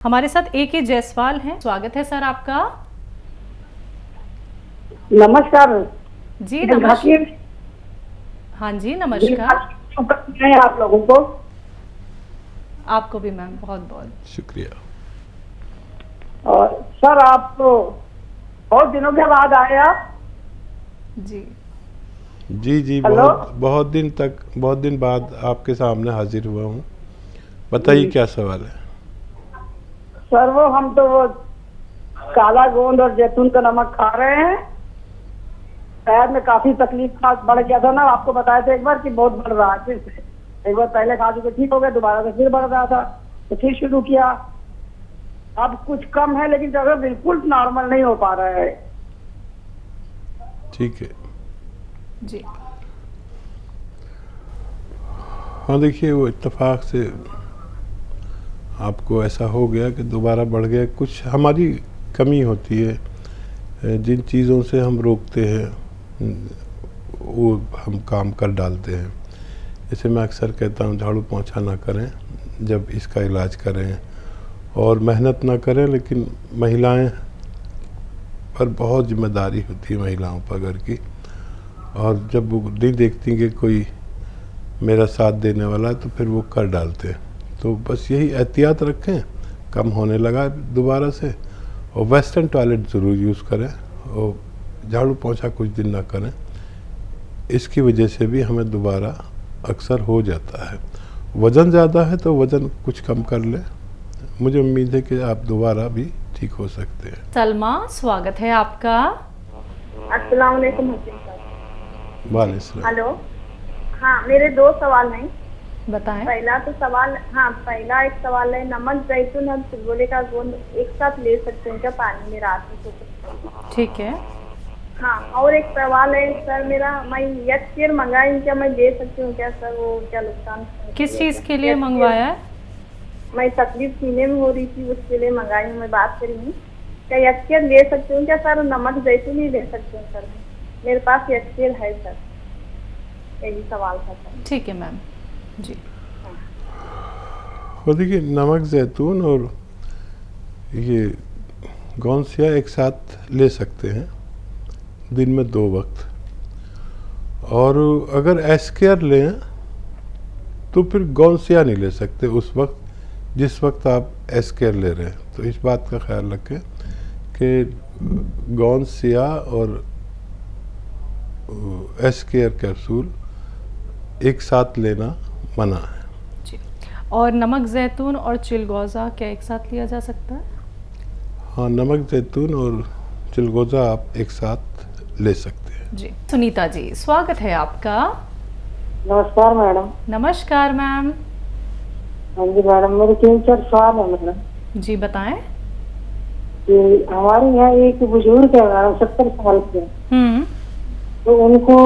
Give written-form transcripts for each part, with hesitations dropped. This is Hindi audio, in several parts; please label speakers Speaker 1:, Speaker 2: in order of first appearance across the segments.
Speaker 1: हमारे साथ A.K. जायसवाल हैं। स्वागत है सर आपका।
Speaker 2: नमस्कार
Speaker 1: जी नमस्कार। हाँ जी नमस्कार।
Speaker 2: है आप लोगों को।
Speaker 1: आपको भी मैम बहुत बहुत
Speaker 3: शुक्रिया।
Speaker 2: और सर आप तो बहुत दिनों के बाद आए आप।
Speaker 1: जी
Speaker 3: जी
Speaker 2: हेलो।
Speaker 3: बहुत दिन बाद आपके सामने हाजिर हुआ हूँ। बताइए क्या सवाल है।
Speaker 2: सर हम तो वो काला गोंद और जैतून का नमक खा रहे हैं। पैर में काफी तकलीफ था, बढ़ गया था ना, आपको बताया था एक बार कि बहुत बढ़ रहा है। फिर से एक बार पहले खा चुके ठीक हो गया, दोबारा से फिर बढ़ रहा था तो फिर शुरू किया। अब कुछ कम है लेकिन जगह बिल्कुल नॉर्मल नहीं हो पा रहा है।
Speaker 3: ठीक है।
Speaker 1: जी
Speaker 3: हाँ देखिए, वो इत्तेफाक से आपको ऐसा हो गया कि दोबारा बढ़ गया। कुछ हमारी कमी होती है, जिन चीज़ों से हम रोकते हैं वो हम काम कर डालते हैं। जैसे मैं अक्सर कहता हूँ, झाड़ू पोंछा ना करें जब इसका इलाज करें, और मेहनत ना करें। लेकिन महिलाएं पर बहुत जिम्मेदारी होती है महिलाओं पर घर की, और जब वो नहीं देखती कि कोई मेरा साथ देने वाला है तो फिर वो कर डालते हैं। तो बस यही एहतियात रखें, कम होने लगा दोबारा से। और वेस्टर्न टॉयलेट ज़रूर यूज़ करें, और झाड़ू पोंछा कुछ दिन ना करें। इसकी वजह से भी हमें दोबारा अक्सर हो जाता है। वज़न ज़्यादा है तो वज़न कुछ कम कर लें। मुझे उम्मीद है कि आप दोबारा भी ठीक हो सकते हैं।
Speaker 1: सलमा, स्वागत है आपका।
Speaker 4: अस्सलाम वालेकुम हकीम साहब।
Speaker 3: वालेकुम।
Speaker 4: हेलो। हाँ, मेरे दो सवाल हैं।
Speaker 1: बताएं।
Speaker 4: पहला एक सवाल है, नमक जैतून और चिलगोले का गोंद एक साथ ले सकते हैं क्या पानी में रात में सो सकते हैं?
Speaker 1: ठीक है।
Speaker 4: हाँ, और एक सवाल है सर मेरा, मैं यक्षीर मंगाई क्या, मैं दे सकती हूँ क्या सर? वो क्या नुकसान?
Speaker 1: किस चीज़ के लिए मंगवाया है?
Speaker 4: मैं तकलीफ सीने में हो रही थी, उसके लिए मंगाई हूँ। मैं बात करी हूँ, क्या यक्षीर ले सकती हूँ क्या सर? नमक जैतून ही ले सकती हूँ सर? मेरे पास यक्षीर है सर, यही सवाल था सर।
Speaker 1: ठीक है मैम जी।
Speaker 3: और देखिए, नमक जैतून और ये गौनसिया एक साथ ले सकते हैं दिन में 2 वक्त। और अगर एस्केयर लें तो फिर गौनसिया नहीं ले सकते उस वक्त जिस वक्त आप एस्केयर ले रहे हैं। तो इस बात का ख्याल रखें कि गौनसिया और एस्केयर कैप्सूल एक साथ लेना मना है।
Speaker 1: जी। और नमक जैतून और चिलगोज़ा क्या एक साथ लिया जा सकता है?
Speaker 3: हाँ, नमक जैतून और चिलगोज़ा आप एक साथ ले सकते हैं।
Speaker 1: जी। सुनीता जी, स्वागत है आपका।
Speaker 2: नमस्कार मैडम।
Speaker 1: नमस्कार मैम।
Speaker 2: हाँ जी मैडम, मेरे 3-4 सवाल है मैडम।
Speaker 1: जी बताएं।
Speaker 2: कि हमारे यहाँ एक बुजुर्ग है मैडम, 70 साल के। तो उनको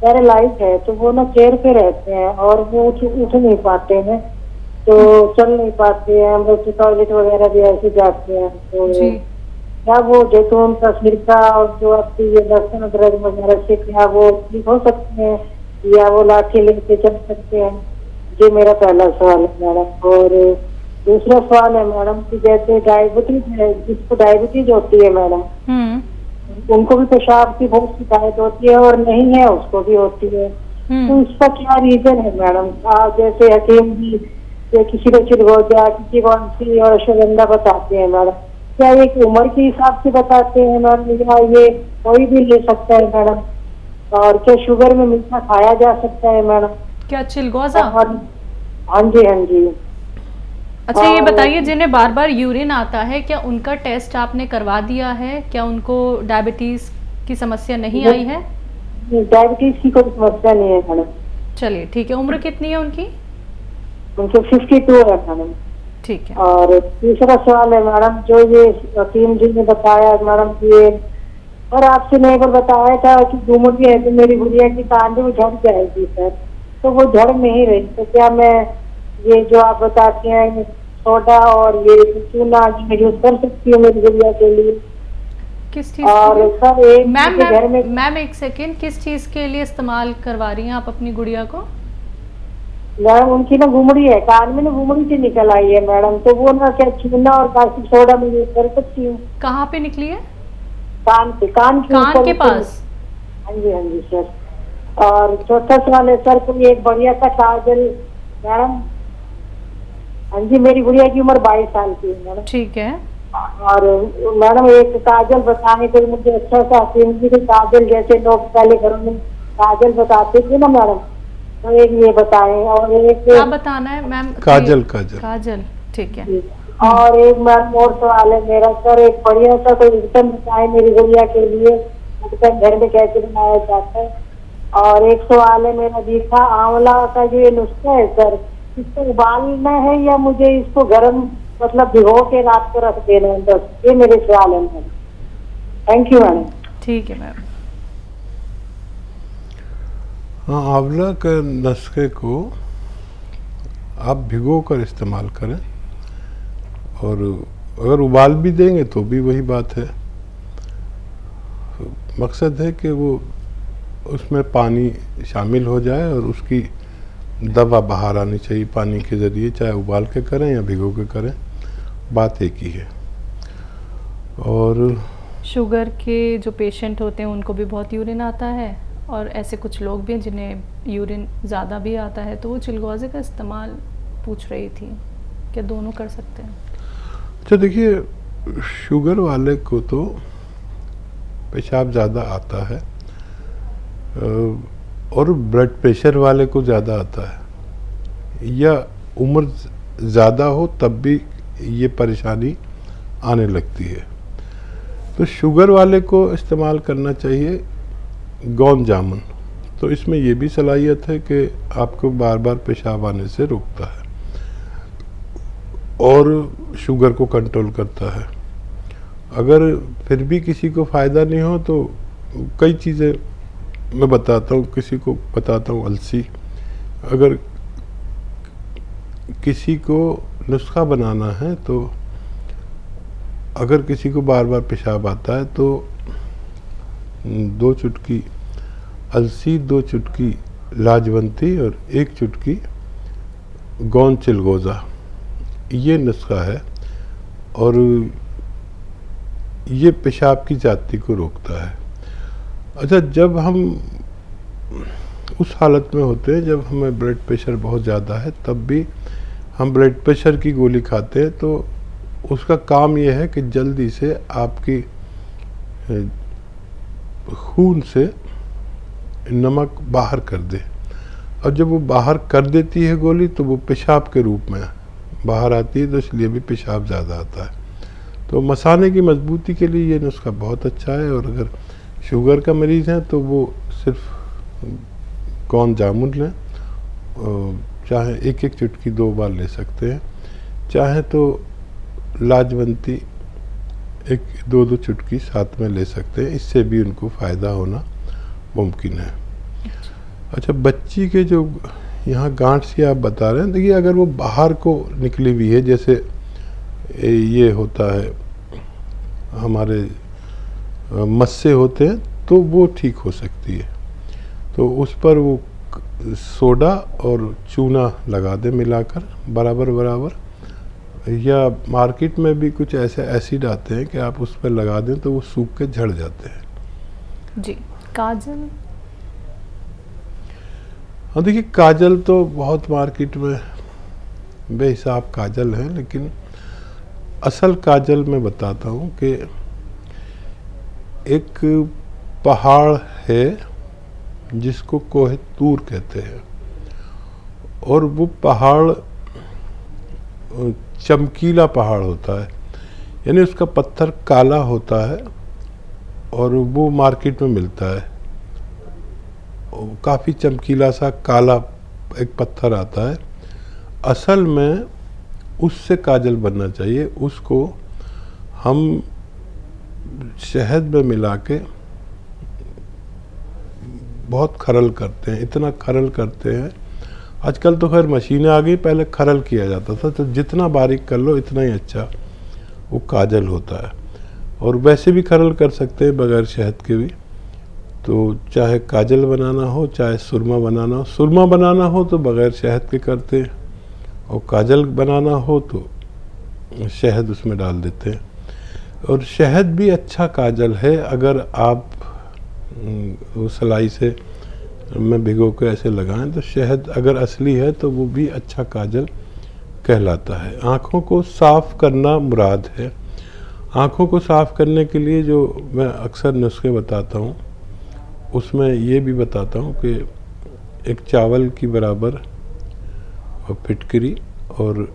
Speaker 2: पैरालाइज है, तो वो ना चेयर पे रहते हैं और वो उठ नहीं पाते हैं, तो चल नहीं पाते हैं। हम लोग टॉयलेट वगैरह भी ऐसे जाते हैं। तो क्या वो जैतून का सिरका और जो आपकी ये लहसुन अदरक वगैरह से क्या वो ठीक हो सकते हैं, या वो लाठी लेके चल सकते हैं? ये मेरा पहला सवाल है मैडम। और दूसरा सवाल है मैडम कि जैसे डायबिटीज है, जिसको डायबिटीज होती है मैडम, उनको भी पेशाब की बहुत शिकायत होती है, और नहीं है उसको भी होती है। तो इसका क्या रीजन है मैडम? जैसे हकीम जी किसी को चिलगोजा, किसी को अंसी और अश्वगंधा बताते हैं मैडम, क्या एक उम्र के हिसाब से बताते हैं मैडम, या ये कोई भी ले सकता है मैडम? और क्या शुगर में मीठा खाया जा सकता है मैडम?
Speaker 1: क्या चिलगोज़ा?
Speaker 2: हाँ जी हाँ जी।
Speaker 1: अच्छा, ये बताइए, जिन्हें बार बार यूरिन आता है, क्या उनका टेस्ट आपने करवा दिया है? क्या उनको डायबिटीज की समस्या नहीं आई है?
Speaker 2: डायबिटीज की कोई समस्या नहीं है मैडम।
Speaker 1: चलिए ठीक है। उम्र कितनी है उनकी?
Speaker 2: उनके 52 है मैडम।
Speaker 1: ठीक है।
Speaker 2: और तीसरा सवाल है मैडम, जो ये हकीम जी ने बताया मैडम कि ये, और आपसे ने एक बार बताया था कि घूमती है तो मेरी गुड़िया की कान भी झड़ जाएगी सर, तो वो झड़ नहीं रही। तो क्या मैं ये जो आप बताते हैं सोडा और ये चूना यूज कर सकती हूँ मेरी गुड़िया के लिए?
Speaker 1: किस चीज
Speaker 2: और
Speaker 1: के लिए?
Speaker 2: सर एक घर में
Speaker 1: मैम एक सेकेंड, किस चीज के लिए इस्तेमाल करवा रही हैं आप अपनी गुड़िया को?
Speaker 2: मैडम उनकी ना घुमड़ी है, कान में ना घुमड़ी से निकल आई है मैडम, तो वो ना क्या चूना और कास्टिक सोडा में यूज कर सकती हूँ?
Speaker 1: कहाँ पे निकली है?
Speaker 2: कान पे, कान
Speaker 1: कान के पास?
Speaker 2: हाँ जी सर। और चौथा सवाल है सर, कोई एक बढ़िया सा काजल मैडम। हाँ जी, मेरी गुड़िया की उम्र 22 साल की है मैडम।
Speaker 1: ठीक है।
Speaker 2: और मैडम एक काजल बताने को मुझे अच्छा सा काजल, जैसे लोग पहले घरों में काजल बताते थे ना मैडम, तो एक ये बताएं। और एक
Speaker 1: क्या बताना है मैम?
Speaker 3: काजल।
Speaker 1: काजल, ठीक है।
Speaker 2: और एक मैम और सवाल है मेरा सर, एक बढ़िया सा कोई विटम बताए मेरी गुड़िया के लिए, घर में कैसे बनाया जाता है। और एक सवाल है मेरा, दीखा आंवला का जो ये नुस्खा है सर, इसको उबालना है या मुझे इसको गर्म मतलब भिगो के रात को रख देना है? बस ये मेरे सवाल है मैम। Thank you ma'am.
Speaker 1: ठीक है मैम।
Speaker 3: हाँ, आंवला के नुस्खे को आप भिगो कर इस्तेमाल करें, और अगर उबाल भी देंगे तो भी वही बात है। मकसद है कि वो उसमें पानी शामिल हो जाए और उसकी दवा बाहर आनी चाहिए पानी के ज़रिए, चाहे उबाल के करें या भिगो के करें, बात एक ही है। और
Speaker 1: शुगर के जो पेशेंट होते हैं उनको भी बहुत यूरिन आता है, और ऐसे कुछ लोग भी हैं जिन्हें यूरिन ज़्यादा भी आता है, तो वो चिलगोज़े का इस्तेमाल पूछ रही थी, क्या दोनों कर सकते हैं?
Speaker 3: अच्छा देखिए, शुगर वाले को तो पेशाब ज़्यादा आता है, और ब्लड प्रेशर वाले को ज़्यादा आता है, या उम्र ज़्यादा हो तब भी ये परेशानी आने लगती है। तो शुगर वाले को इस्तेमाल करना चाहिए गोंद जामुन। तो इसमें ये भी सलाहियत है कि आपको बार बार पेशाब आने से रोकता है और शुगर को कंट्रोल करता है। अगर फिर भी किसी को फ़ायदा नहीं हो तो कई चीज़ें मैं बताता हूँ, किसी को बताता हूँ अलसी। अगर किसी को नुस्खा बनाना है तो अगर किसी को बार बार पेशाब आता है तो 2 चुटकी अलसी, 2 चुटकी लाजवंती और 1 चुटकी गोंद चिलगोज़ा, ये नुस्खा है और ये पेशाब की जाती को रोकता है। अच्छा, जब हम उस हालत में होते हैं जब हमें ब्लड प्रेशर बहुत ज़्यादा है, तब भी हम ब्लड प्रेशर की गोली खाते हैं, तो उसका काम यह है कि जल्दी से आपकी खून से नमक बाहर कर दे। और जब वो बाहर कर देती है गोली तो वो पेशाब के रूप में बाहर आती है, तो इसलिए भी पेशाब ज़्यादा आता है। तो मसाने की मजबूती के लिए ये नुस्खा बहुत अच्छा है। और अगर शुगर का मरीज़ है तो वो सिर्फ गोंद जामुन लें, चाहे 1-1 चुटकी 2 बार ले सकते हैं, चाहे तो लाजवंती 1-2 चुटकी साथ में ले सकते हैं, इससे भी उनको फ़ायदा होना मुमकिन है। अच्छा, बच्ची के जो यहाँ गांठ सी आप बता रहे हैं, देखिए अगर वो बाहर को निकली हुई है, जैसे ये होता है हमारे मस्से होते हैं, तो वो ठीक हो सकती है। तो उस पर वो सोडा और चूना लगा दें मिलाकर बराबर बराबर, या मार्केट में भी कुछ ऐसे एसिड आते हैं कि आप उस पर लगा दें तो वो सूख के झड़ जाते हैं।
Speaker 1: जी। काजल?
Speaker 3: हाँ देखिए, काजल तो बहुत मार्केट में बेहिसाब काजल है, लेकिन असल काजल मैं बताता हूँ कि एक पहाड़ है जिसको कोह तूर कहते हैं, और वो पहाड़ चमकीला पहाड़ होता है, यानी उसका पत्थर काला होता है और वो मार्केट में मिलता है। काफ़ी चमकीला सा काला एक पत्थर आता है। असल में उससे काजल बनना चाहिए। उसको हम शहद में मिला के बहुत खरल करते हैं, इतना खरल करते हैं। आजकल तो खैर मशीनें आ गई, पहले खरल किया जाता था, तो जितना बारीक कर लो इतना ही अच्छा वो काजल होता है। और वैसे भी खरल कर सकते हैं बगैर शहद के भी। तो चाहे काजल बनाना हो, चाहे सुरमा बनाना हो, सुरमा बनाना हो तो बग़ैर शहद के करते हैं, और काजल बनाना हो तो शहद उसमें डाल देते हैं। और शहद भी अच्छा काजल है, अगर आप वो सलाई से में भिगो के ऐसे लगाएं तो शहद अगर असली है तो वो भी अच्छा काजल कहलाता है। आँखों को साफ़ करना मुराद है। आँखों को साफ़ करने के लिए जो मैं अक्सर नुस्खे बताता हूँ, उसमें ये भी बताता हूँ कि एक चावल की बराबर फिटकरी और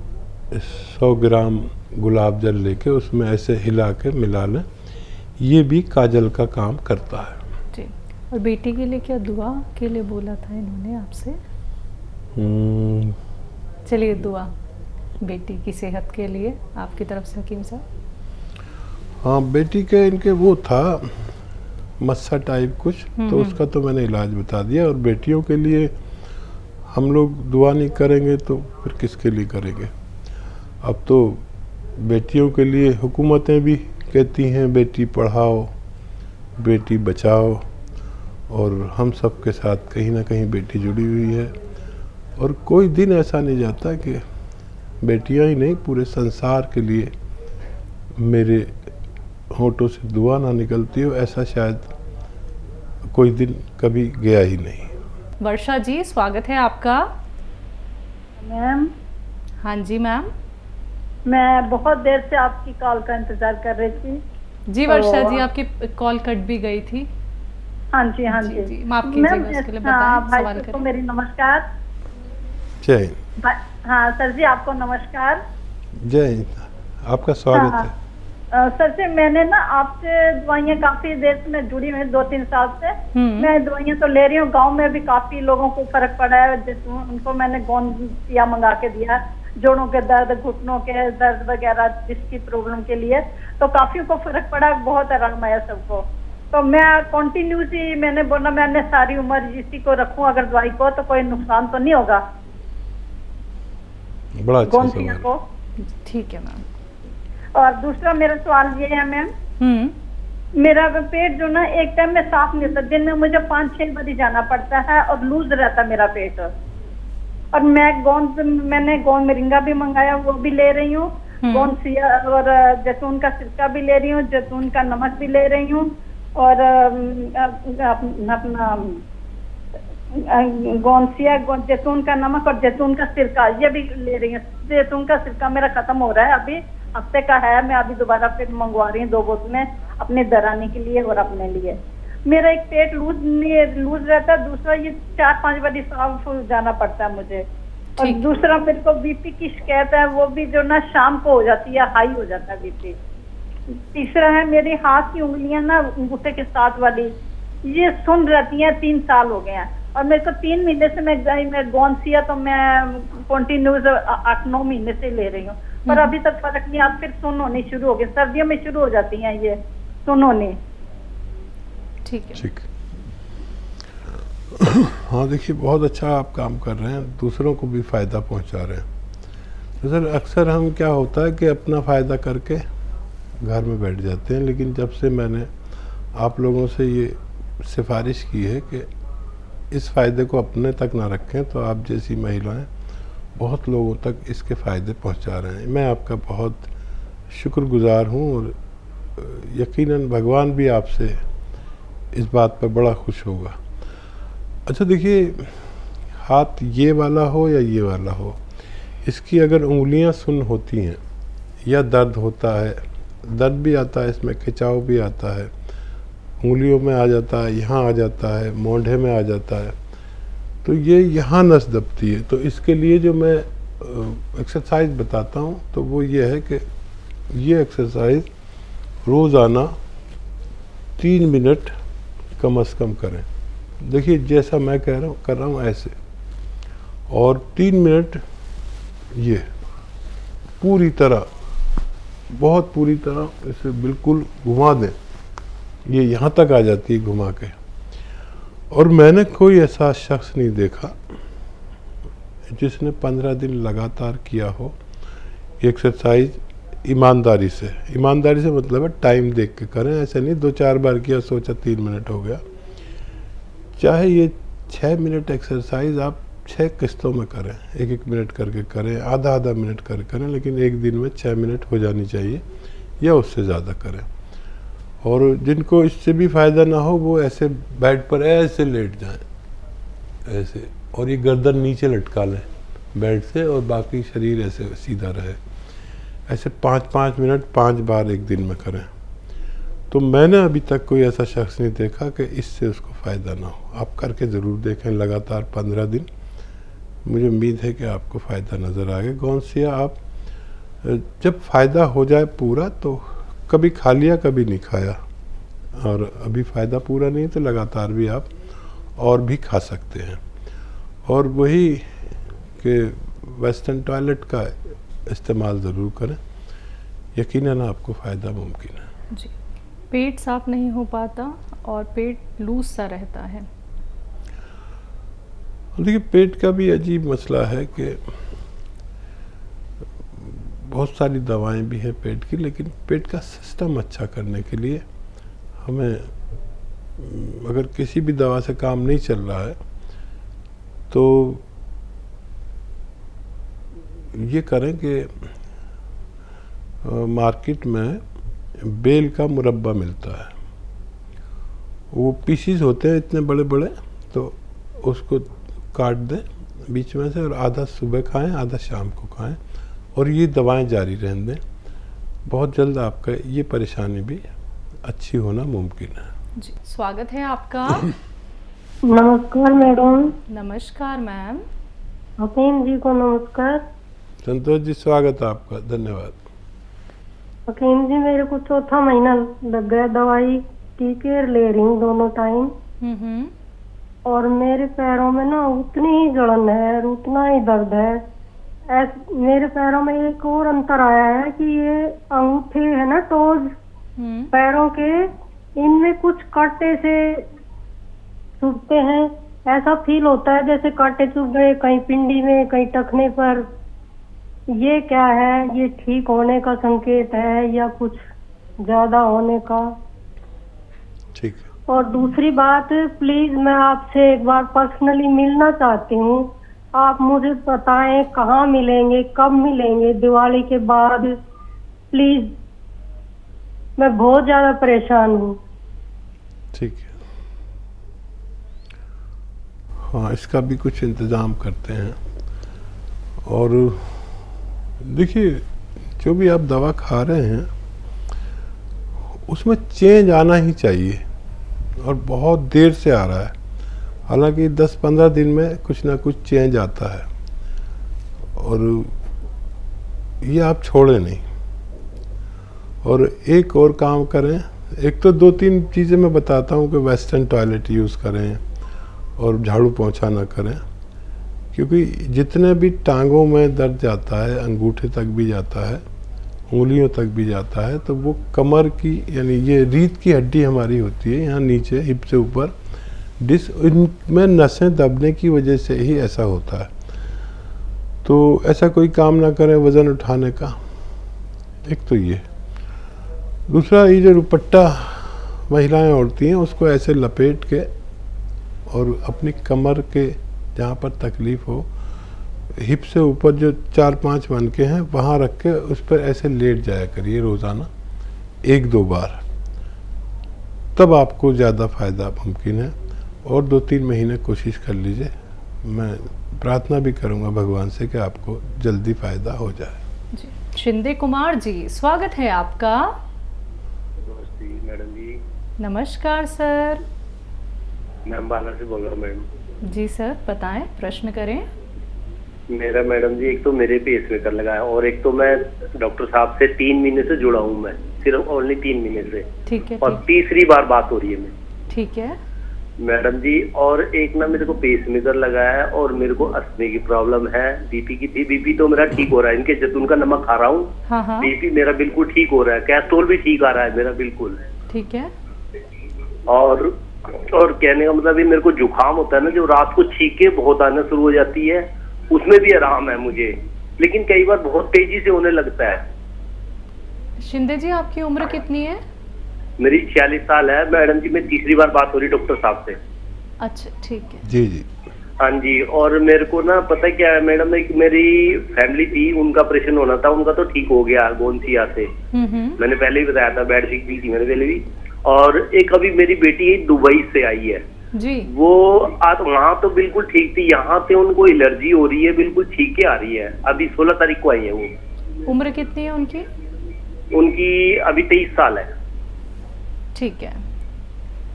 Speaker 3: 100 ग्राम गुलाब जल लेके उसमें ऐसे हिला के मिला लें, ये भी काजल का काम करता है
Speaker 1: जी। और बेटी के लिए क्या दुआ के लिए बोला था इन्होंने आपसे? चलिए दुआ बेटी की सेहत के लिए आपकी तरफ से हकीम साहब।
Speaker 3: हाँ, बेटी के इनके वो था मस्सा टाइप कुछ, तो उसका तो मैंने इलाज बता दिया। और बेटियों के लिए हम लोग दुआ नहीं करेंगे तो फिर किसके लिए करेंगे। अब तो बेटियों के लिए हुकूमतें भी कहती हैं बेटी पढ़ाओ, बेटी बचाओ, और हम सब के साथ कहीं ना कहीं बेटी जुड़ी हुई है। और कोई दिन ऐसा नहीं जाता कि बेटियां ही नहीं, पूरे संसार के लिए मेरे होठों से दुआ ना निकलती हो, ऐसा शायद कोई दिन कभी गया ही नहीं।
Speaker 1: वर्षा जी, स्वागत है आपका।
Speaker 2: मैम,
Speaker 1: हाँ जी मैम।
Speaker 2: मैं बहुत देर से आपकी कॉल का इंतजार कर रही थी।
Speaker 1: जी वर्षा जी, आपकी कॉल कट भी गई थी।
Speaker 2: हाँ जी, हाँ जी।
Speaker 1: माफ कीजिएगा उसके लिए, बताएं,
Speaker 2: भाई
Speaker 1: सवाल
Speaker 2: को
Speaker 1: करें।
Speaker 2: मेरी नमस्कार।
Speaker 3: जय हिंद।
Speaker 2: हाँ सर जी, आपको नमस्कार।
Speaker 3: जय हिंद, आपका स्वागत है।
Speaker 2: सर जी, मैंने ना आपसे दवाइयाँ काफी देर से मैं जुड़ी हुई 2-3 साल से। मैं दवाइयाँ तो ले रही हूँ, गांव में भी काफी लोगों को फर्क पड़ा है। उनको मैंने गोंदिया मंगा के दिया, जोड़ों के दर्द, घुटनों के दर्द वगैरह जिसकी प्रॉब्लम के लिए, तो काफी को फर्क पड़ा, बहुत आराम आया सबको। तो मैं कंटिन्यूस ही मैंने बोला मैंने सारी उम्र इसी को रखूं अगर दवाई को, तो कोई नुकसान तो नहीं होगा
Speaker 3: बड़ा अच्छा
Speaker 2: गोंदिया
Speaker 3: सवाल।
Speaker 2: को।
Speaker 1: ठीक है मैम।
Speaker 2: और दूसरा मेरा सवाल ये है मैम, मेरा पेट जो ना एक टाइम में साफ नहीं होता, दिन में मुझे 5-6 बार जाना पड़ता है और लूज रहता मेरा पेट। और मैंने गोंद मिरिंगा भी मंगाया, वो भी ले रही हूँ, गोंद सिया और जैतून का सिरका भी ले रही हूँ, जैतून का नमक भी ले रही हूँ, और अपना गोंसिया जैतून का नमक और जैतून का सिरका ये भी ले रही हूँ। जैतून का सिरका मेरा खत्म हो रहा है, अभी हफ्ते का है, मैं अभी दोबारा फिर मंगवा रही हूँ 2 बोतलें अपने दरानी के लिए और अपने लिए। मेरा एक पेट लूज रहता है, दूसरा ये 4-5 बार साफ जाना पड़ता है मुझे। और दूसरा मेरे को बीपी की शिकायत है, वो भी जो ना शाम को हो जाती है, हाई हो जाता है बीपी। तीसरा है मेरे हाथ की उंगलियां ना अंगूठे के साथ वाली, ये सुन रहती हैं, 3 साल हो गए हैं। और मेरे को 3 महीने से मैं गोंसिया तो मैं कंटिन्यूस 8-9 महीने से ले रही हूँ, पर अभी तक फर्क नहीं। आप फिर सुन होनी शुरू हो गई, सर्दियों में शुरू हो जाती हैं ये सुन होने।
Speaker 1: ठीक है,
Speaker 3: ठीक। हाँ देखिए, बहुत अच्छा आप काम कर रहे हैं, दूसरों को भी फ़ायदा पहुंचा रहे हैं। तो सर अक्सर हम क्या होता है कि अपना फ़ायदा करके घर में बैठ जाते हैं, लेकिन जब से मैंने आप लोगों से ये सिफारिश की है कि इस फ़ायदे को अपने तक ना रखें, तो आप जैसी महिलाएं बहुत लोगों तक इसके फ़ायदे पहुंचा रहे हैं। मैं आपका बहुत शुक्रगुजार हूं, और यकीनन भगवान भी आपसे इस बात पर बड़ा खुश होगा। अच्छा देखिए, हाथ ये वाला हो या ये वाला हो, इसकी अगर उंगलियां सुन्न होती हैं या दर्द होता है, दर्द भी आता है, इसमें खिंचाव भी आता है, उंगलियों में आ जाता है, यहाँ आ जाता है, मोंढे में आ जाता है, तो ये यहाँ नस दबती है। तो इसके लिए जो मैं एक्सरसाइज बताता हूँ तो वो ये है कि ये एक्सरसाइज रोज़ाना 3 मिनट कम से कम करें। देखिए जैसा मैं कर रहा हूँ ऐसे, और 3 मिनट ये पूरी तरह, बहुत पूरी तरह इसे बिल्कुल घुमा दें, ये यहाँ तक आ जाती है घुमा के। और मैंने कोई ऐसा शख्स नहीं देखा जिसने 15 दिन लगातार किया हो एक्सरसाइज ईमानदारी से। ईमानदारी से मतलब है टाइम देख के करें, ऐसे नहीं 2-4 बार किया सोचा 3 मिनट हो गया। चाहे ये 6 मिनट एक्सरसाइज आप 6 किस्तों में करें, 1-1 मिनट करके करें, आधा-आधा मिनट करके करें, लेकिन एक दिन में 6 मिनट हो जानी चाहिए या उससे ज़्यादा करें। और जिनको इससे भी फ़ायदा ना हो वो ऐसे बेड पर ऐसे लेट जाएं, ऐसे, और ये गर्दन नीचे लटका लें बेड से और बाकी शरीर ऐसे सीधा रहे। ऐसे 5-5 मिनट 5 बार एक दिन में करें। तो मैंने अभी तक कोई ऐसा शख्स नहीं देखा कि इससे उसको फ़ायदा ना हो। आप करके ज़रूर देखें लगातार 15 दिन, मुझे उम्मीद है कि आपको फ़ायदा नज़र आएगा। गौंसिया आप जब फ़ायदा हो जाए पूरा तो कभी खा लिया कभी नहीं खाया, और अभी फ़ायदा पूरा नहीं तो लगातार भी आप और भी खा सकते हैं। और वही कि वेस्टर्न टॉयलेट का इस्तेमाल ज़रूर करें, यकीनन आपको फ़ायदा मुमकिन है।
Speaker 1: जी, पेट साफ नहीं हो पाता और पेट लूज सा रहता है।
Speaker 3: देखिए पेट का भी अजीब मसला है कि बहुत सारी दवाएं भी हैं पेट की, लेकिन पेट का सिस्टम अच्छा करने के लिए हमें, अगर किसी भी दवा से काम नहीं चल रहा है तो ये करें कि मार्केट में बेल का मुरब्बा मिलता है, वो पीसीज होते हैं इतने बड़े बड़े, तो उसको काट दें बीच में से और आधा सुबह खाएं आधा शाम को खाएं, और ये दवाएं जारी रहने दें। बहुत जल्द आपका ये परेशानी भी अच्छी होना मुमकिन है।
Speaker 1: जी, स्वागत है आपका।
Speaker 2: नमस्कार मैडम।
Speaker 1: नमस्कार मैम।
Speaker 2: हकीम जी को नमस्कार।
Speaker 3: संतोष जी स्वागत है आपका, धन्यवाद।
Speaker 2: हकीम जी मेरे को 4था महीना लग गया, दवाई टीके ले रही हूँ दोनों टाइम, और मेरे पैरों में ना उतनी ही जलन है और उतना ही दर्द है। मेरे पैरों में एक और अंतर आया है कि ये अंगूठे है ना टोज पैरों के, इनमें कुछ कांटे से चुभते हैं। ऐसा फील होता है जैसे कांटे चुभ गए कहीं पिंडी में कहीं टखने पर। ये क्या है? ये ठीक होने का संकेत है या कुछ ज्यादा होने का?
Speaker 3: ठीक है।
Speaker 2: और दूसरी बात, प्लीज मैं आपसे एक बार पर्सनली मिलना चाहती हूँ। आप मुझे बताएं कहाँ मिलेंगे, कब मिलेंगे? दिवाली के बाद प्लीज, मैं बहुत ज्यादा परेशान हूँ।
Speaker 3: ठीक है, हाँ इसका भी कुछ इंतज़ाम करते हैं। और देखिए जो भी आप दवा खा रहे हैं उसमें चेंज आना ही चाहिए, और बहुत देर से आ रहा है। हालांकि 10-15 दिन में कुछ ना कुछ चेंज आता है, और ये आप छोड़ें नहीं। और एक और काम करें, एक तो 2-3 चीज़ें मैं बताता हूँ कि वेस्टर्न टॉयलेट यूज़ करें और झाड़ू पोंछा ना करें, क्योंकि जितने भी टांगों में दर्द जाता है, अंगूठे तक भी जाता है, उंगलियों तक भी जाता है, तो वो कमर की, यानी ये रीढ़ की हड्डी हमारी होती है यहाँ नीचे हिप से ऊपर, इनमें नसें दबने की वजह से ही ऐसा होता है। तो ऐसा कोई काम ना करें वज़न उठाने का, एक तो ये। दूसरा, ये जो दुपट्टा महिलाएं ओढ़ती हैं उसको ऐसे लपेट के और अपनी कमर के जहाँ पर तकलीफ़ हो, हिप से ऊपर जो 4-5 मनके हैं वहाँ रख के उस पर ऐसे लेट जाया करिए रोज़ाना 1-2 बार, तब आपको ज़्यादा फ़ायदा मुमकिन है। और 2-3 महीने कोशिश कर लीजिए। मैं प्रार्थना भी करूँगा भगवान से कि आपको जल्दी फ़ायदा हो जाए।
Speaker 1: जी, शिंदे कुमार जी स्वागत है आपका।
Speaker 5: नमस्ते मैडम जी।
Speaker 1: नमस्कार सर।
Speaker 5: मैं अम्बाला से बोल रहा हूँ मैडम।
Speaker 1: जी सर बताएं, प्रश्न करें।
Speaker 5: मेरा मैडम जी एक तो मेरे पेसमेकर लगा है, और एक तो मैं डॉक्टर साहब से 3 महीने से जुड़ा हूँ, मैं सिर्फ ओनली 3 महीने से।
Speaker 1: ठीक है।
Speaker 5: और तीसरी बार बात हो रही है मेरी।
Speaker 1: ठीक है
Speaker 5: मैडम जी, और एक ना मेरे को पेसमेकर लगा है और मेरे को अस्थमा की प्रॉब्लम है, बीपी की थी। बीपी तो मेरा ठीक हो रहा है, इनके जैतून का नमक खा रहा हूँ।
Speaker 1: हाँ हाँ
Speaker 5: बीपी मेरा बिल्कुल ठीक हो रहा है, कैस्ट्रोल भी ठीक आ रहा है मेरा बिल्कुल।
Speaker 1: ठीक है।
Speaker 5: और कहने का मतलब ये मेरे को जुकाम होता है ना, जो रात को छींके बहुत आना शुरू हो जाती है, उसमें भी आराम है मुझे, लेकिन कई बार बहुत तेजी से होने लगता है।
Speaker 1: शिंदे जी आपकी उम्र कितनी है?
Speaker 5: मेरी 46 साल है मैडम जी। मैं तीसरी बार बात हो रही डॉक्टर साहब से।
Speaker 1: अच्छा ठीक है।
Speaker 3: जी जी।
Speaker 5: हाँ जी, और मेरे को ना पता क्या है मैडम, एक मेरी फैमिली थी, उनका ऑपरेशन होना था, उनका तो ठीक हो गया गोंसिया से। मैंने पहले ही बताया था, बेड सीट भी थी मैंने पहले भी। और एक अभी मेरी बेटी दुबई से आई है
Speaker 1: जी।
Speaker 5: वो आज वहाँ तो बिल्कुल ठीक थी, यहाँ पे उनको एलर्जी हो रही है, बिल्कुल ठीक के आ रही है। अभी 16 तारीख को आई है वो।
Speaker 1: उम्र कितनी है उनकी?
Speaker 5: उनकी अभी 23 साल है।
Speaker 1: ठीक है।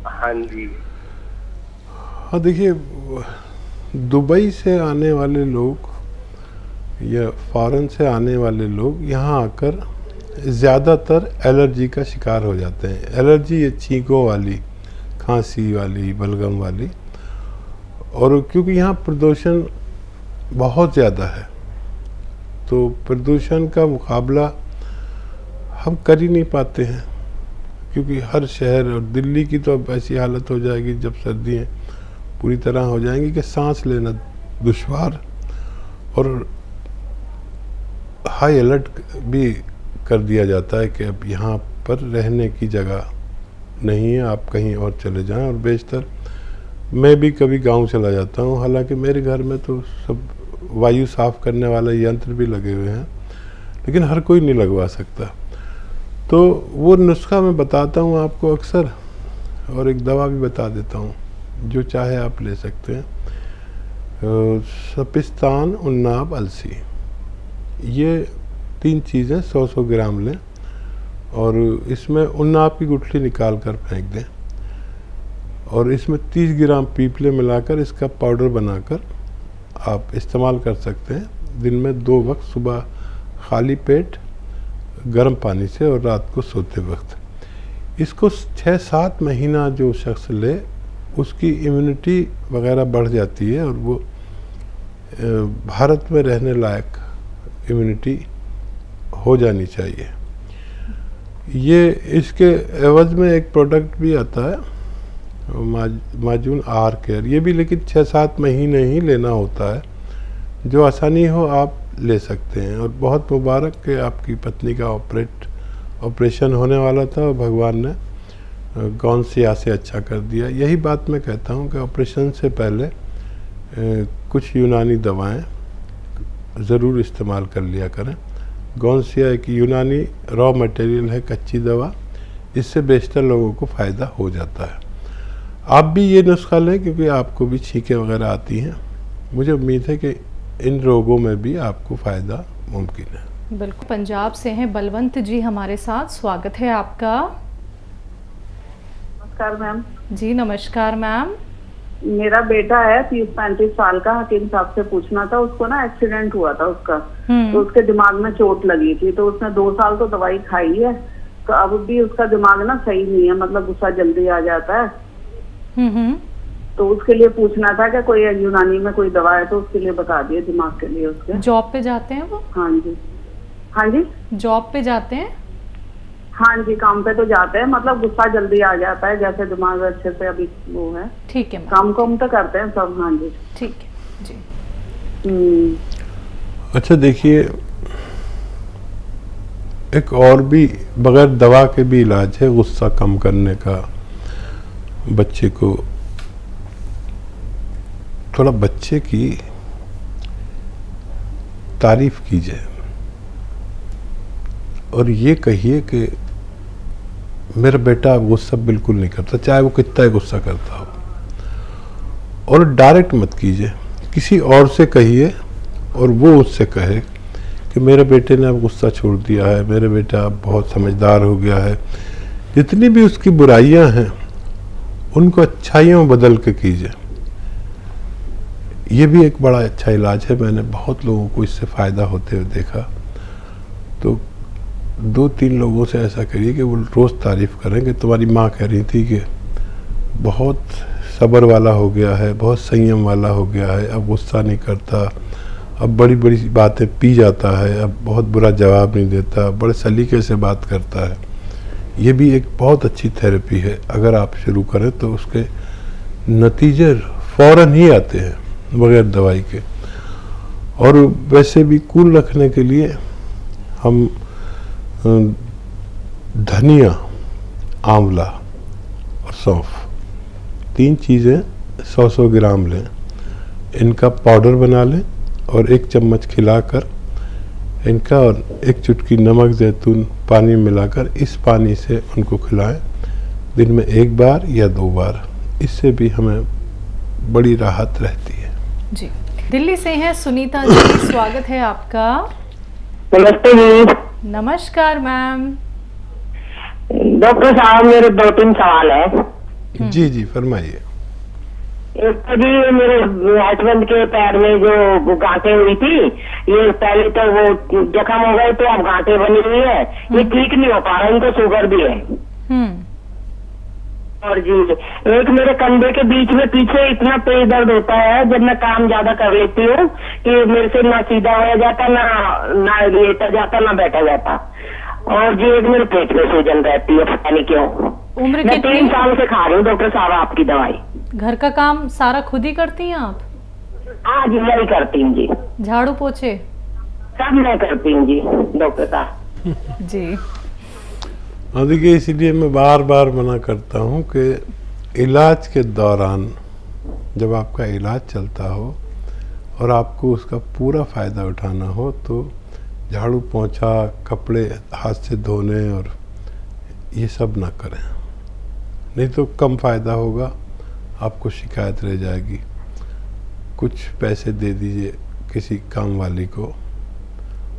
Speaker 5: हाँ जी।
Speaker 3: हाँ देखिए, दुबई से आने वाले लोग या फॉरेन से आने वाले लोग यहाँ आकर ज़्यादातर एलर्जी का शिकार हो जाते हैं। एलर्जी ये छींकों वाली, खांसी वाली, बलगम वाली। और क्योंकि यहाँ प्रदूषण बहुत ज़्यादा है तो प्रदूषण का मुकाबला हम कर ही नहीं पाते हैं, क्योंकि हर शहर, और दिल्ली की तो अब ऐसी हालत हो जाएगी जब सर्दियाँ पूरी तरह हो जाएंगी कि सांस लेना दुश्वार, और हाई अलर्ट भी कर दिया जाता है कि अब यहाँ पर रहने की जगह नहीं है, आप कहीं और चले जाएं। और बेशतर मैं भी कभी गांव चला जाता हूँ, हालांकि मेरे घर में तो सब वायु साफ करने वाला यंत्र भी लगे हुए हैं, लेकिन हर कोई नहीं लगवा सकता। तो वो नुस्खा मैं बताता हूँ आपको अक्सर, और एक दवा भी बता देता हूँ, जो चाहे आप ले सकते हैं। सपिस्तान, उन्नाब, अलसी, ये 3 चीज़ें 100-100 ग्राम लें, और इसमें उन्नाब की गुठली निकाल कर फेंक दें, और इसमें 30 ग्राम पीपले मिलाकर इसका पाउडर बनाकर आप इस्तेमाल कर सकते हैं। दिन में 2 वक्त, सुबह खाली पेट गर्म पानी से और रात को सोते वक्त। इसको 6-7 महीना जो शख्स ले उसकी इम्यूनिटी वगैरह बढ़ जाती है, और वो भारत में रहने लायक इम्यूनिटी हो जानी चाहिए। ये इसके एवज में एक प्रोडक्ट भी आता है, माजून आर केयर, ये भी लेकिन 6-7 महीने ही लेना होता है। जो आसानी हो आप ले सकते हैं। और बहुत मुबारक कि आपकी पत्नी का ऑपरेशन होने वाला था और भगवान ने गौनसिया से अच्छा कर दिया। यही बात मैं कहता हूँ कि ऑपरेशन से पहले कुछ यूनानी दवाएं ज़रूर इस्तेमाल कर लिया करें। गौनसिया एक यूनानी रॉ मटेरियल है, कच्ची दवा, इससे बेशतर लोगों को फ़ायदा हो जाता है। आप भी ये नुस्खा लें, क्योंकि आपको भी छींकें वगैरह आती हैं। मुझे उम्मीद है कि इन रोगों में भी आपको फ़ायदा मुमकिन है।
Speaker 1: बिल्कुल। पंजाब से हैं बलवंत जी हमारे साथ, स्वागत है आपका।
Speaker 4: नमस्कार मैम।
Speaker 1: जी नमस्कार मैम।
Speaker 4: मेरा बेटा है 30-35 साल का, हकीम साहब से पूछना था। उसको ना एक्सीडेंट हुआ था उसका, तो उसके दिमाग में चोट लगी थी, तो उसने 2 साल तो दवाई खाई है, तो अब भी उसका दिमाग ना सही नहीं है, मतलब गुस्सा जल्दी आ जाता है। तो उसके लिए पूछना था कि कोई यूनानी में कोई दवा है तो उसके लिए बता दिए, दिमाग के लिए उसके।
Speaker 1: जॉब पे जाते हैं वो?
Speaker 4: हाँ जी। हाँ जी,
Speaker 1: जॉब पे जाते हैं?
Speaker 4: हाँ जी, काम पे तो जाते हैं, मतलब गुस्सा जल्दी आ जाता है, जैसे दिमाग अच्छे से अभी वो है।
Speaker 1: ठीक है,
Speaker 4: काम तो करते हैं सब। हाँ जी,
Speaker 1: ठीक है जी।
Speaker 3: अच्छा देखिए, एक और भी बगैर दवा के भी इलाज है गुस्सा कम करने का। बच्चे को थोड़ा बच्चे की तारीफ कीजिए और ये कहिए कि मेरा बेटा गुस्सा बिल्कुल नहीं करता, चाहे वो कितना ही गुस्सा करता हो। और डायरेक्ट मत कीजिए, किसी और से कहिए और वो उससे कहे कि मेरे बेटे ने अब गुस्सा छोड़ दिया है, मेरे बेटा अब बहुत समझदार हो गया है। जितनी भी उसकी बुराइयां हैं उनको अच्छाइयों में बदल के कीजिए। ये भी एक बड़ा अच्छा इलाज है, मैंने बहुत लोगों को इससे फ़ायदा होते हुए देखा। तो 2-3 लोगों से ऐसा करिए कि वो रोज़ तारीफ़ करें कि तुम्हारी माँ कह रही थी कि बहुत सब्र वाला हो गया है, बहुत संयम वाला हो गया है, अब गुस्सा नहीं करता, अब बड़ी बड़ी बातें पी जाता है, अब बहुत बुरा जवाब नहीं देता, बड़े सलीके से बात करता है। ये भी एक बहुत अच्छी थेरेपी है, अगर आप शुरू करें तो उसके नतीजे फ़ौरन ही आते हैं बगैर दवाई के। और वैसे भी कूल रखने के लिए हम धनिया, आंवला और सौंफ 3 चीज़ें 100 ग्राम लें, इनका पाउडर बना लें और 1 चम्मच खिलाकर इनका और 1 चुटकी नमक जैतून पानी मिलाकर इस पानी से उनको खिलाएं दिन में 1 बार या 2 बार। इससे भी हमें बड़ी राहत रहती है।
Speaker 1: जी, दिल्ली से हैं सुनीता जी, स्वागत है आपका।
Speaker 2: नमस्ते जी।
Speaker 1: नमस्कार मैम।
Speaker 2: डॉक्टर साहब, मेरे 2-3 सवाल है।
Speaker 3: जी जी, फरमाइए।
Speaker 2: एक तो जी मेरे हस्बैंड के पैर में जो गांठें हुई थी, ये पहले तो वो जख्म हो गए तो अब गांठें बनी हुई है, ये ठीक नहीं हो पा रहा, इनको शुगर भी है। और जी एक मेरे कंधे के बीच में पीछे इतना तेज दर्द होता है जब मैं काम ज्यादा कर लेती हूँ कि मेरे से ना सीधा हो जाता, ना लेटा जाता, ना बैठा जाता। और जी एक मेरे पेट में सूजन रहती है, पता नहीं क्यों।
Speaker 1: उम्र
Speaker 2: मैं
Speaker 1: कितनी?
Speaker 2: 3 साल से खा रही हूँ डॉक्टर साहब आपकी दवाई।
Speaker 1: घर का काम सारा खुद ही करती हैं आप?
Speaker 2: हाँ जी, मैं ही करती हूँ जी।
Speaker 1: झाड़ू पोछे
Speaker 2: सब मैं करती हूँ जी डॉक्टर साहब।
Speaker 1: जी।
Speaker 3: और देखिए, इसीलिए मैं बार बार मना करता हूँ कि इलाज के दौरान जब आपका इलाज चलता हो और आपको उसका पूरा फ़ायदा उठाना हो तो झाड़ू पोंछा, कपड़े हाथ से धोने और ये सब ना करें, नहीं तो कम फ़ायदा होगा, आपको शिकायत रह जाएगी। कुछ पैसे दे दीजिए किसी काम वाली को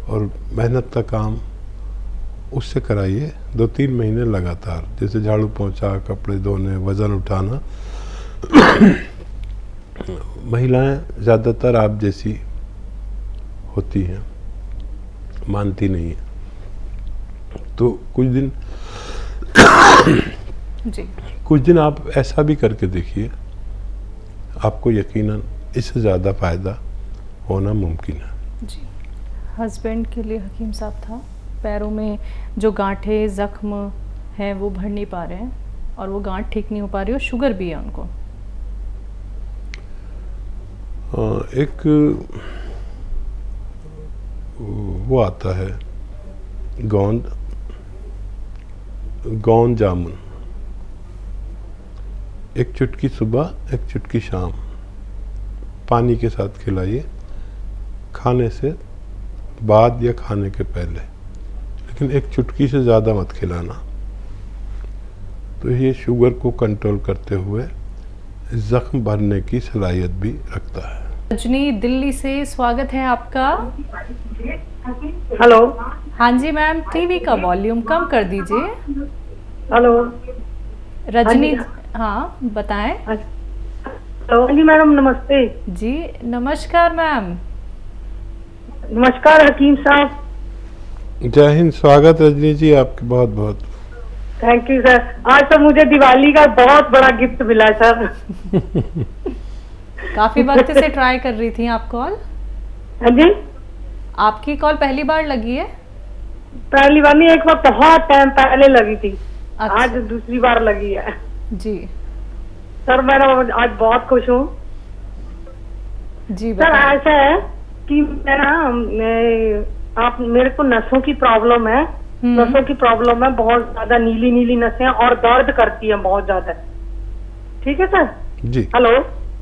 Speaker 3: और मेहनत का काम उससे कराइए 2-3 महीने लगातार, जैसे झाड़ू पोंछा, कपड़े धोने, वज़न उठाना। महिलाएं ज़्यादातर आप जैसी होती हैं, मानती नहीं है, तो कुछ दिन आप ऐसा भी करके देखिए, आपको यकीनन इससे ज़्यादा फ़ायदा होना मुमकिन है।
Speaker 1: जी, हस्बैंड के लिए हकीम साहब था, पैरों में जो गांठें जख्म हैं वो भर नहीं पा रहे हैं और वो गांठ ठीक नहीं हो पा रही और शुगर भी है उनको।
Speaker 3: एक वो आता है गोंद जामुन, 1 चुटकी सुबह 1 चुटकी शाम पानी के साथ खिलाइए, खाने से बाद या खाने के पहले, लेकिन 1 चुटकी से ज़्यादा मत खिलाना। तो ये शुगर को कंट्रोल करते हुए जख्म भरने की सलाहियत भी रखता है।
Speaker 1: रजनी दिल्ली से, स्वागत है आपका।
Speaker 2: हेलो।
Speaker 1: हाँ जी मैम, टीवी का वॉल्यूम कम कर दीजिए।
Speaker 2: हेलो
Speaker 1: रजनी, हाँ बताएं।
Speaker 2: हेलो जी मैडम, नमस्ते
Speaker 1: जी नमस्कार मैम।
Speaker 2: नमस्कार हकीम साहब।
Speaker 3: जय हिंद, स्वागत रजनी जी आपके बहुत बहुत।
Speaker 2: Thank you sir. आज तो मुझे दिवाली का बहुत बड़ा गिफ्ट मिला सर।
Speaker 1: काफी वक्त से ट्राई कर रही थी आप कॉल?
Speaker 2: हाँ जी,
Speaker 1: आपकी कॉल पहली बार लगी है?
Speaker 2: पहली बार नहीं, एक बार बहुत टाइम पहले लगी थी।
Speaker 1: अच्छा।
Speaker 2: आज दूसरी बार लगी है
Speaker 1: जी
Speaker 2: सर। मैं आज बहुत खुश हूँ
Speaker 1: जी।
Speaker 2: सर। ऐसा है कि आप मेरे को नसों की प्रॉब्लम है, नसों की प्रॉब्लम है, बहुत ज्यादा नीली नीली नसें और दर्द करती है बहुत ज्यादा। ठीक है सर
Speaker 3: जी।
Speaker 2: हेलो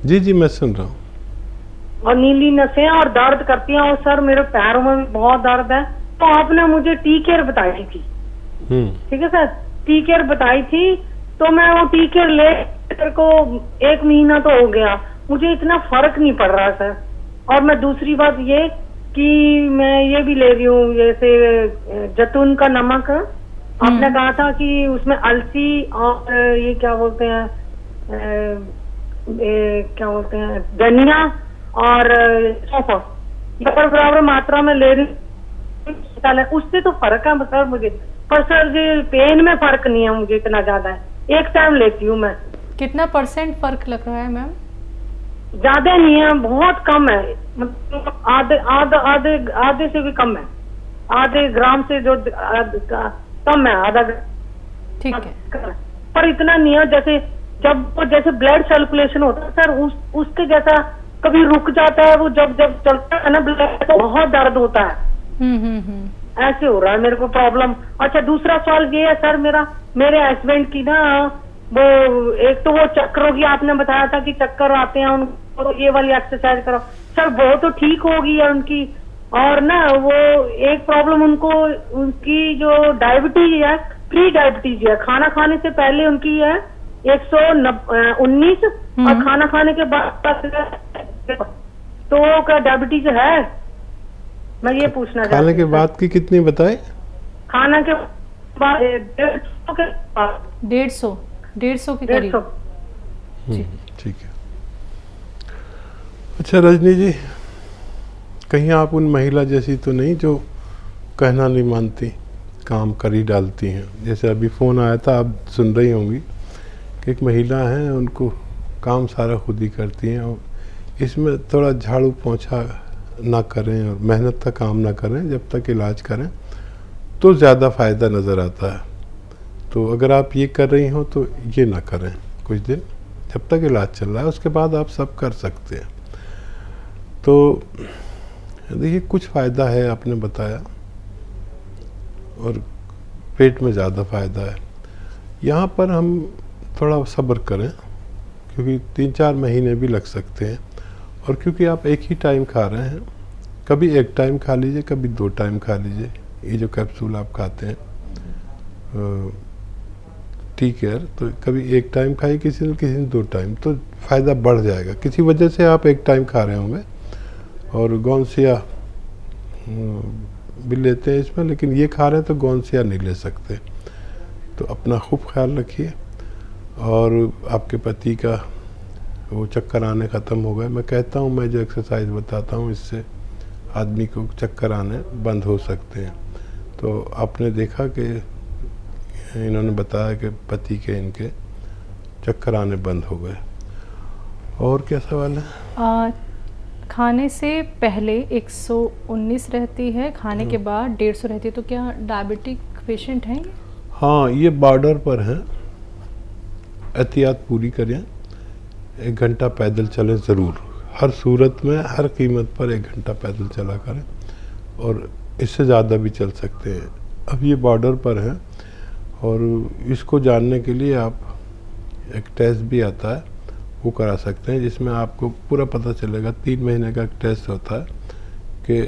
Speaker 3: जी जी, मैं सुन रहा हूँ।
Speaker 2: और नीली नसें और दर्द करती हैं और सर मेरे पैरों में भी बहुत दर्द है। तो आपने मुझे टी केयर बताई थी, ठीक है सर, टी केयर बताई थी, तो मैं वो टी केयर ले को 1 महीना तो हो गया, मुझे इतना फर्क नहीं पड़ रहा सर। और मैं दूसरी बात ये कि मैं ये भी ले रही हूँ, जैसे जैतून का नमक, आपने कहा था कि उसमें अलसी और ये क्या बोलते हैं धनिया और सौंफ बराबर मात्रा में ले रही हूँ, उससे तो फर्क है सर मुझे। पर सर ये पेन में फर्क नहीं है मुझे इतना ज्यादा है, एक टाइम लेती हूँ मैं।
Speaker 1: कितना % फर्क लग रहा है मैम?
Speaker 2: ज्यादा नहीं है, बहुत कम है, मतलब आधे से भी कम है, आधे ग्राम से जो कम है, आधा।
Speaker 1: ठीक है।
Speaker 2: पर इतना नहीं है जैसे ब्लड सर्कुलेशन होता है सर, उसके जैसा कभी रुक जाता है वो, जब चलता है ना ब्लड तो बहुत दर्द होता है। ऐसे हो रहा है मेरे को प्रॉब्लम। अच्छा, दूसरा सवाल ये है सर, मेरे हस्बैंड की ना
Speaker 6: वो एक तो वो चक्करों की आपने बताया था कि चक्कर आते हैं उनको, तो ये वाली एक्सरसाइज करो सर, वो तो ठीक होगी है उनकी। और ना वो एक प्रॉब्लम उनको, उनकी जो डायबिटीज है, प्री डायबिटीज है, खाना खाने से पहले उनकी है 119 और खाना खाने के बाद तो क्या डायबिटीज है? मैं ये पूछना चाहती हूँ।
Speaker 3: खाने के बाद की कितनी बताए?
Speaker 6: खाना के बाद 150 के बाद
Speaker 1: 150 के करीब।
Speaker 6: 150।
Speaker 3: ठीक है। अच्छा रजनी जी, कहीं आप उन महिला जैसी तो नहीं जो कहना नहीं मानती, काम कर ही डालती हैं? जैसे अभी फ़ोन आया था, आप सुन रही होंगी कि एक महिला है, उनको काम सारा खुद ही करती हैं और इसमें थोड़ा झाड़ू पोंछा ना करें और मेहनत का काम ना करें जब तक इलाज करें तो ज़्यादा फ़ायदा नज़र आता है। तो अगर आप ये कर रही हो तो ये ना करें कुछ दिन, जब तक इलाज चल रहा है, उसके बाद आप सब कर सकते हैं। तो देखिए कुछ फ़ायदा है आपने बताया, और पेट में ज़्यादा फ़ायदा है। यहाँ पर हम थोड़ा सब्र करें क्योंकि 3-4 महीने भी लग सकते हैं, और क्योंकि आप एक ही टाइम खा रहे हैं, कभी एक टाइम खा लीजिए, कभी 2 टाइम खा लीजिए। ये जो कैप्सूल आप खाते हैं T-Care, तो कभी एक टाइम खाइए, किसी ने 2 टाइम, तो फ़ायदा बढ़ जाएगा। किसी वजह से आप एक टाइम खा रहे होंगे और गौनसिया भी लेते हैं इसमें, लेकिन ये खा रहे हैं तो गौनसिया नहीं ले सकते। तो अपना खूब ख्याल रखिए, और आपके पति का वो चक्कर आने ख़त्म हो गए। मैं कहता हूँ, मैं जो एक्सरसाइज बताता हूँ, इससे आदमी को चक्कर आने बंद हो सकते हैं। तो आपने देखा कि इन्होंने बताया कि पति के इनके चक्कर आने बंद हो गए। और क्या सवाल है?
Speaker 1: खाने से पहले 119 रहती है, खाने के बाद 150 रहती है, तो क्या डायबिटिक पेशेंट हैं?
Speaker 3: हाँ, ये बॉर्डर पर हैं। एहतियात पूरी करें, 1 घंटा पैदल चलें ज़रूर, हर सूरत में, हर कीमत पर 1 घंटा पैदल चला करें, और इससे ज़्यादा भी चल सकते हैं। अब ये बॉर्डर पर हैं, और इसको जानने के लिए आप एक टेस्ट भी आता है, वो करा सकते हैं, जिसमें आपको पूरा पता चलेगा। 3 महीने का एक टेस्ट होता है कि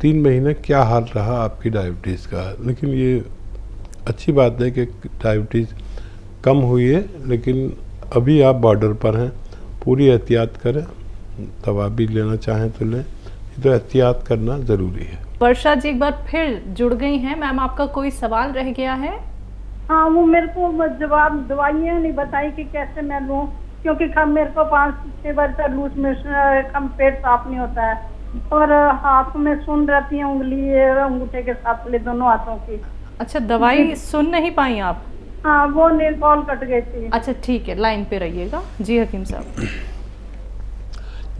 Speaker 3: 3 महीने क्या हाल रहा आपकी डायबिटीज़ का। लेकिन ये अच्छी बात है कि डायबिटीज़ कम हुई है, लेकिन अभी आप बॉर्डर पर हैं। पूरी एहतियात करें, दवा भी लेना चाहें तो लें, तो एहतियात करना ज़रूरी है।
Speaker 1: वर्षा जी एक बार फिर जुड़ गई हैं। मैम, आपका कोई सवाल रह गया है?
Speaker 4: हाँ, वो मेरे को जवाब दवाइयाँ नहीं बताई कि कैसे मैं लूँ, क्योंकि मेरे को 5-6 बार से लूज में कम पेट साफ नहीं होता है, और हाथ में सुन रहती है, उंगली अंगूठे के साथ ले, दोनों हाथों की।
Speaker 1: अच्छा, दवाई सुन नहीं पाई आप?
Speaker 4: हाँ, वो नहीं, कॉल कट गई थी।
Speaker 1: अच्छा ठीक है, लाइन पे रहिएगा। जी हकीम साहब।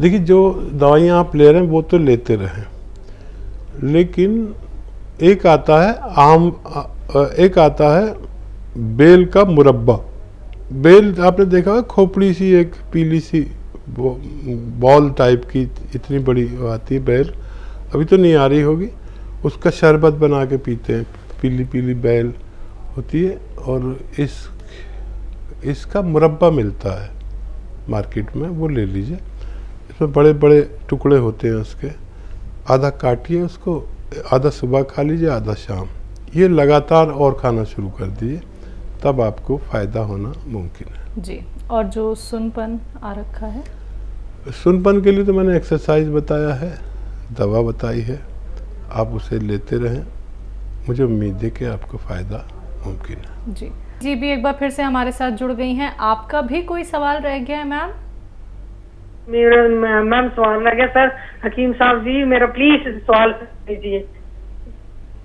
Speaker 3: देखिए, जो दवाइयाँ आप ले रहे हैं वो तो लेते रहें, लेकिन एक आता है एक आता है बेल का मुरब्बा। बेल आपने देखा है, खोपड़ी सी एक पीली सी बॉल टाइप की, इतनी बड़ी आती है बेल, अभी तो नहीं आ रही होगी। उसका शरबत बना के पीते हैं, पीली पीली बेल होती है, और इसका मुरब्बा मिलता है मार्केट में, वो ले लीजिए। इसमें बड़े बड़े टुकड़े होते हैं उसके, आधा काटिए उसको, आधा सुबह खा लीजिए, आधा शाम। ये लगातार और खाना शुरू कर दीजिए, तब आपको फ़ायदा होना मुमकिन है।
Speaker 1: जी। और जो सुनपन आ रखा है,
Speaker 3: सुनपन के लिए तो मैंने एक्सरसाइज बताया है, दवा बताई है, आप उसे लेते रहें। मुझे उम्मीद है कि आपको फ़ायदा मुमकिन है।
Speaker 1: जी जी भी एक बार फिर से हमारे साथ जुड़ गई हैं। आपका भी कोई सवाल रह गया है मैम?
Speaker 6: मेरा मैम सवाल लग गया सर। हकीम साहब जी, मेरा प्लीज सवाल कीजिए।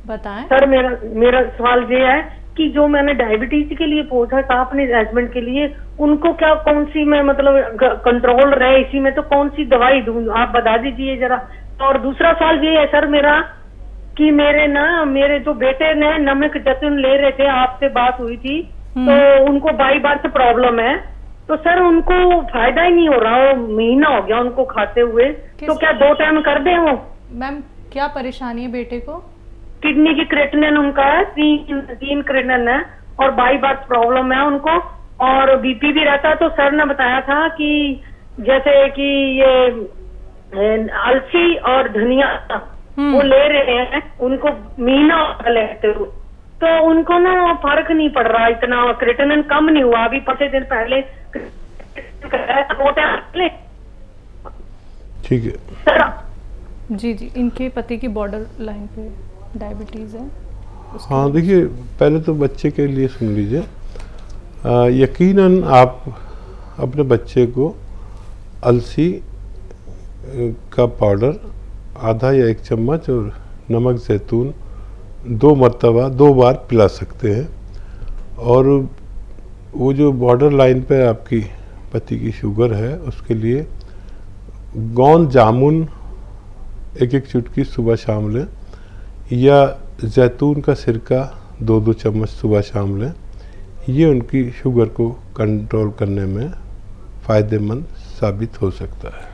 Speaker 1: बताएं
Speaker 6: सर। मेरा सवाल ये है कि जो मैंने डायबिटीज के लिए पूछा था अपने हस्बैंड के लिए, उनको क्या कौन सी मैं मतलब कंट्रोल रहे इसी में, तो कौन सी दवाई दूं, आप बता दीजिए जरा। और दूसरा सवाल ये है सर मेरा कि मेरे जो बेटे ने नमक जैतून ले रहे थे, आपसे बात हुई थी, तो उनको बाई बर्थ प्रॉब्लम है, तो सर उनको फायदा ही नहीं हो रहा, वो महीना हो गया उनको खाते हुए, तो क्या 2 टाइम कर दें वो?
Speaker 1: मैम, क्या परेशानी है बेटे को?
Speaker 6: किडनी की क्रेटिनिन उनका है, 3 क्रेटिनिन है, और बाई बर्थ प्रॉब्लम है उनको, और बीपी भी रहता। तो सर ने बताया था कि जैसे कि ये अलसी और धनिया वो ले रहे हैं, उनको महीना लेते हो तो उनको ना फर्क नहीं पड़ रहा, इतना क्रिएटिनिन कम नहीं हुआ। अभी 5 दिन पहले
Speaker 3: ठीक है
Speaker 6: सर।
Speaker 1: जी जी, इनके पति की बॉर्डर लाइन पे डायबिटीज़ है।
Speaker 3: हाँ देखिए, पहले तो बच्चे के लिए सुन लीजिए। यकीनन आप अपने बच्चे को अलसी का पाउडर आधा या 1 चम्मच और नमक जैतून 2 मरतबा 2 बार पिला सकते हैं। और वो जो बॉर्डर लाइन पे आपकी पति की शुगर है, उसके लिए गोंद जामुन 1-1 चुटकी सुबह शाम लें, या जैतून का सिरका 2-2 चम्मच सुबह शाम लें। ये उनकी शुगर को कंट्रोल करने में फ़ायदेमंद साबित हो सकता है।